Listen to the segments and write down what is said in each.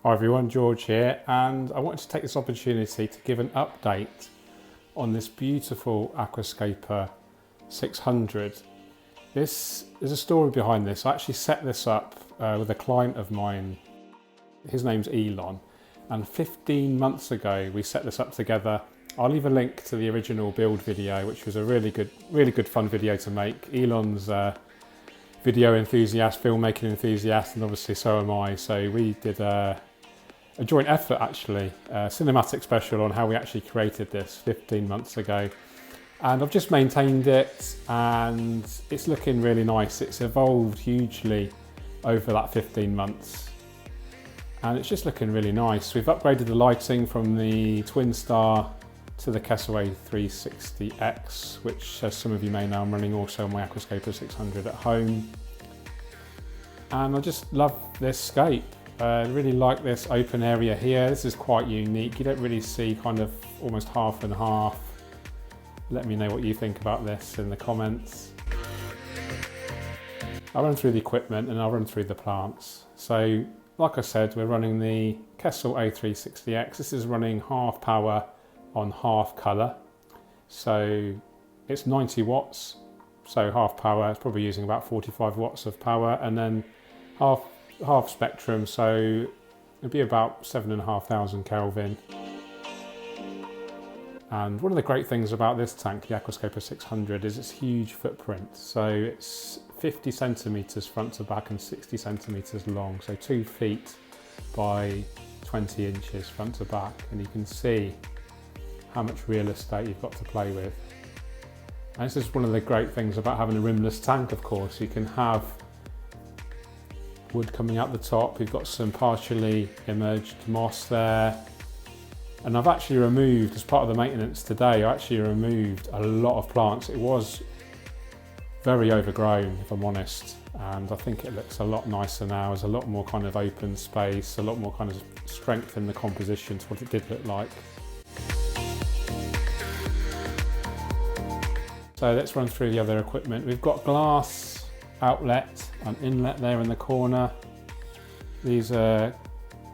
Hi everyone, George here, and I wanted to take this opportunity to give an update on this beautiful Aquascaper 600. There's a story behind this. I actually set this up with a client of mine. His name's Elon, and 15 months ago we set this up together. I'll leave a link to the original build video, which was a really good fun video to make. Elon's video enthusiast, filmmaking enthusiast, and obviously so am I. So we did a joint effort, actually, a cinematic special on how we actually created this 15 months ago. And I've just maintained it, and it's looking really nice. It's evolved hugely over that 15 months. And it's just looking really nice. We've upgraded the lighting from the Twin Star to the Kessil A360X, which, as some of you may know, I'm running also on my Aquascaper 600 at home. And I just love this scape. I really like this open area here. This is quite unique. You don't really see kind of almost half and half. Let me know what you think about this in the comments. I'll run through the equipment and I'll run through the plants. So, like I said, we're running the Kessil A360X. This is running half power on half colour. So it's 90 watts. So half power, it's probably using about 45 watts of power, and then half spectrum, so it'd be about 7,500 Kelvin. And one of the great things about this tank, the Aquascaper 600, is its huge footprint. So it's 50 centimetres front to back and 60 centimetres long, so 2 feet by 20 inches front to back, and you can see how much real estate you've got to play with. And this is one of the great things about having a rimless tank, of course. You can have wood coming out the top. You've got some partially emerged moss there. And I've actually removed, as part of the maintenance today, I actually removed a lot of plants. It was very overgrown, if I'm honest. And I think it looks a lot nicer now. There's a lot more kind of open space, a lot more kind of strength in the composition to what it did look like. So let's run through the other equipment. We've got glass outlet and inlet there in the corner. These are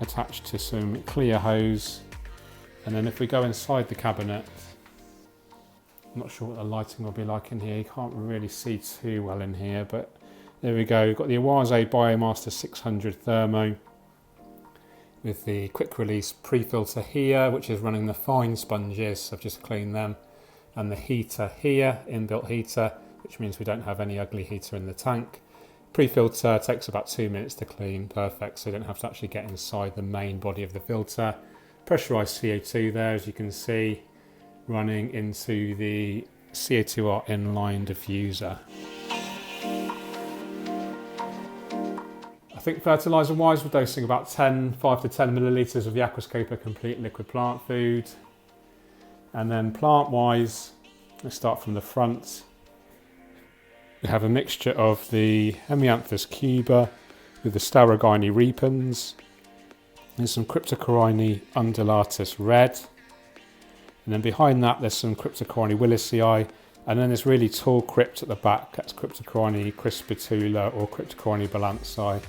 attached to some clear hose. And then if we go inside the cabinet, I'm not sure what the lighting will be like in here. You can't really see too well in here, but there we go. We've got the OASE Biomaster 600 Thermo with the quick release pre-filter here, which is running the fine sponges. I've just cleaned them. And the heater here, inbuilt heater, which means we don't have any ugly heater in the tank. Pre-filter takes about 2 minutes to clean, perfect, so you don't have to actually get inside the main body of the filter. Pressurized CO2 there, as you can see, running into the CO2R inline diffuser. I think fertiliser wise, we're dosing about 5 to 10 millilitres of the Aquascaper Complete Liquid Plant Food. And then plant-wise, let's start from the front. We have a mixture of the Hemianthus Cuba with the Starogini repens. There's some Cryptocorini undulatus red. And then behind that, there's some Cryptocorini willisii. And then this really tall crypt at the back, that's Cryptocorini crispitula or Cryptocorini balanci.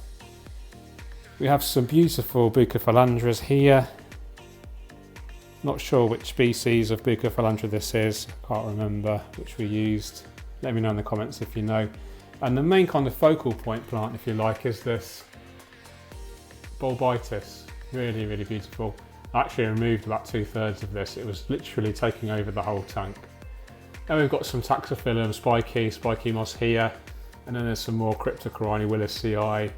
We have some beautiful Bucophalandras here. Not sure which species of Bucophalandra this is, can't remember which we used. Let me know in the comments if you know. And the main kind of focal point plant, if you like, is this Bulbitis. Really, really beautiful. I actually removed about 2/3 of this. It was literally taking over the whole tank. Then we've got some Taxophyllum spiky moss here. And then there's some more Cryptocorini willisii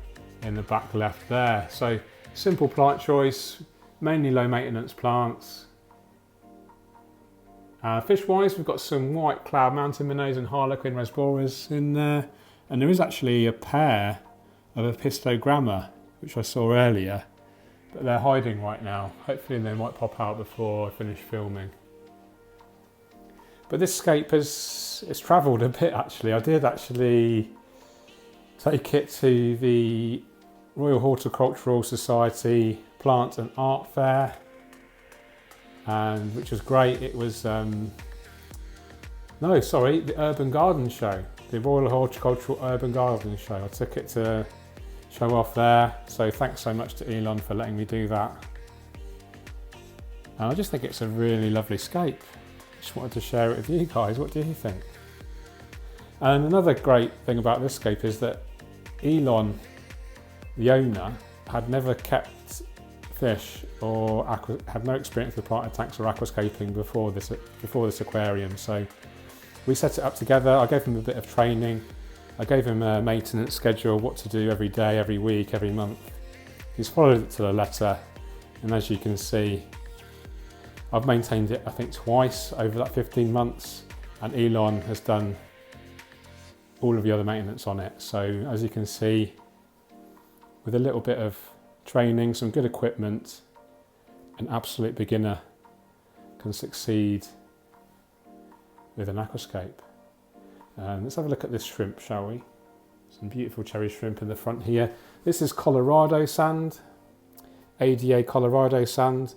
in the back left there. So simple plant choice, mainly low maintenance plants. Fish-wise, we've got some white cloud mountain minnows and Harlequin rasboras in there. And there is actually a pair of Apistogramma, which I saw earlier, but they're hiding right now. Hopefully they might pop out before I finish filming. But this scape it's travelled a bit, actually. I did actually take it to the Royal Horticultural Society Plant and Art Fair, and which was great. It was the Urban Garden Show, the Royal Horticultural Urban Garden Show. I took it to show off there. So thanks so much to Elon for letting me do that. And I just think it's a really lovely scape. Just wanted to share it with you guys. What do you think? And another great thing about this scape is that Elon, the owner, had never kept fish or had no experience with planted tanks or aquascaping before this aquarium. So we set it up together. I gave him a bit of training. I gave him a maintenance schedule, what to do every day, every week, every month. He's followed it to the letter, and as you can see, I've maintained it I think twice over that 15 months, and Elon has done all of the other maintenance on it. So as you can see, with a little bit of training, some good equipment, an absolute beginner can succeed with an aquascape. Let's have a look at this shrimp, shall we? Some beautiful cherry shrimp in the front here. This is Colorado sand, ADA Colorado sand.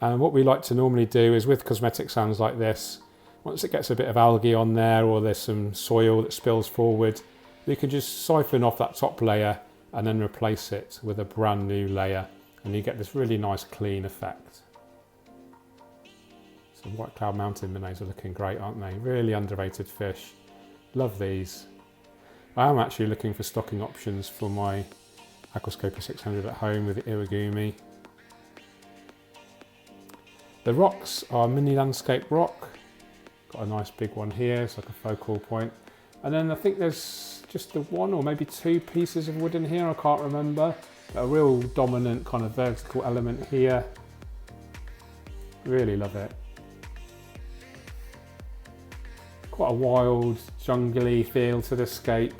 And what we like to normally do is with cosmetic sands like this, once it gets a bit of algae on there or there's some soil that spills forward, we can just siphon off that top layer and then replace it with a brand new layer, and you get this really nice clean effect. Some white cloud mountain minnows are looking great, aren't they? Really underrated fish. Love these. I am actually looking for stocking options for my Aquascaper 600 at home with the Irigumi. The rocks are mini landscape rock. Got a nice big one here, it's like a focal point. And then I think there's just the one or maybe two pieces of wood in here, I can't remember. A real dominant kind of vertical element here. Really love it. Quite a wild, jungly feel to the scape.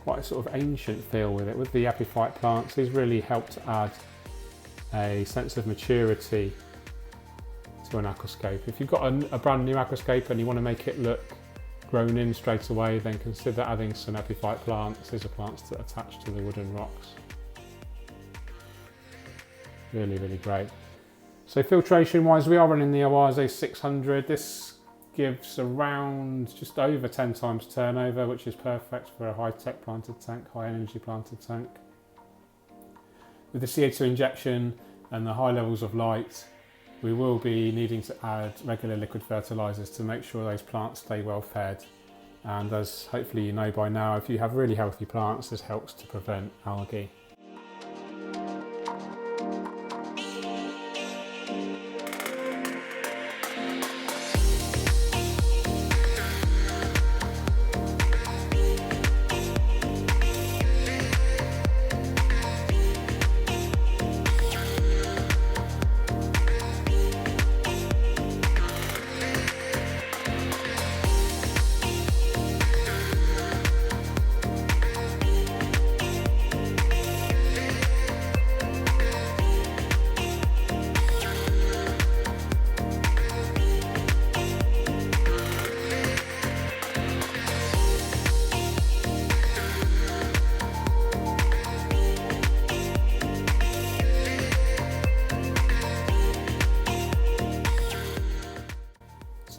Quite a sort of ancient feel with it. With the epiphyte plants, these really help to add a sense of maturity to an aquascape. If you've got a brand new aquascape and you want to make it look grown in straight away, then consider adding some epiphyte plants. These are plants that attach to the wooden rocks. Really, really great. So filtration wise, we are running the OASE 600. This gives around just over 10 times turnover, which is perfect for a high-tech planted tank, high-energy planted tank. With the CO2 injection and the high levels of light, we will be needing to add regular liquid fertilisers to make sure those plants stay well fed. And as hopefully you know by now, if you have really healthy plants, this helps to prevent algae.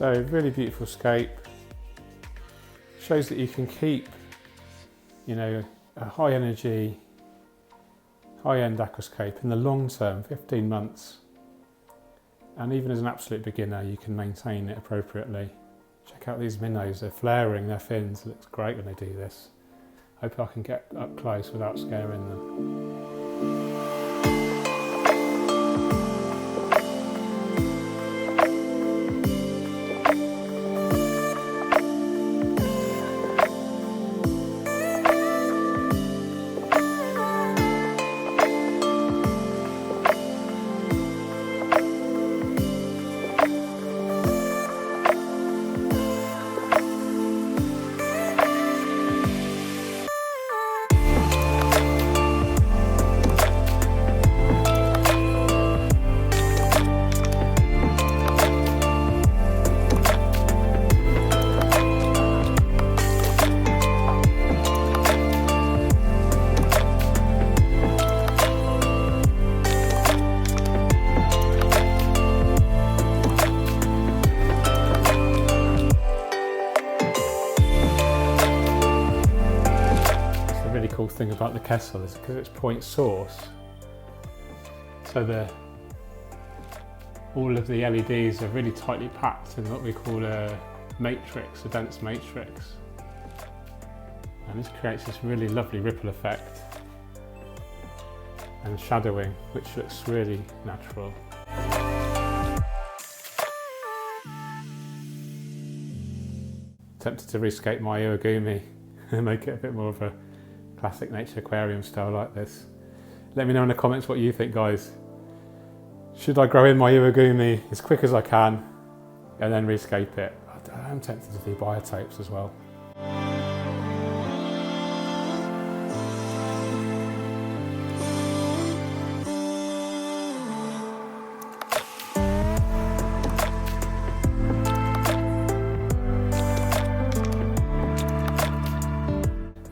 So really beautiful scape. Shows that you can keep, you know, a high energy, high end aquascape in the long term, 15 months. And even as an absolute beginner, you can maintain it appropriately. Check out these minnows, they're flaring their fins. It looks great when they do this. Hope I can get up close without scaring them. thing about the Kessil is because it's point source, so all of the LEDs are really tightly packed in what we call a matrix, a dense matrix. And this creates this really lovely ripple effect and shadowing, which looks really natural. Tempted to rescape my Iwagumi and make it a bit more of a classic Nature Aquarium style like this. Let me know in the comments what you think, guys. Should I grow in my Iwagumi as quick as I can and then rescape it? I'm tempted to do biotopes as well.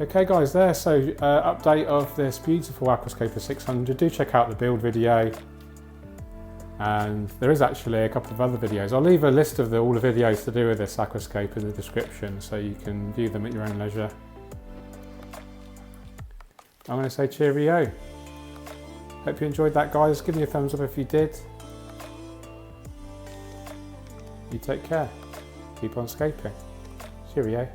Okay guys, so update of this beautiful Aquascaper 600. Do check out the build video, and there is actually a couple of other videos. I'll leave a list of all the videos to do with this Aquascape in the description so you can view them at your own leisure. I'm going to say cheerio. Hope you enjoyed that, guys. Give me a thumbs up if you did. You take care. Keep on scaping. Cheerio.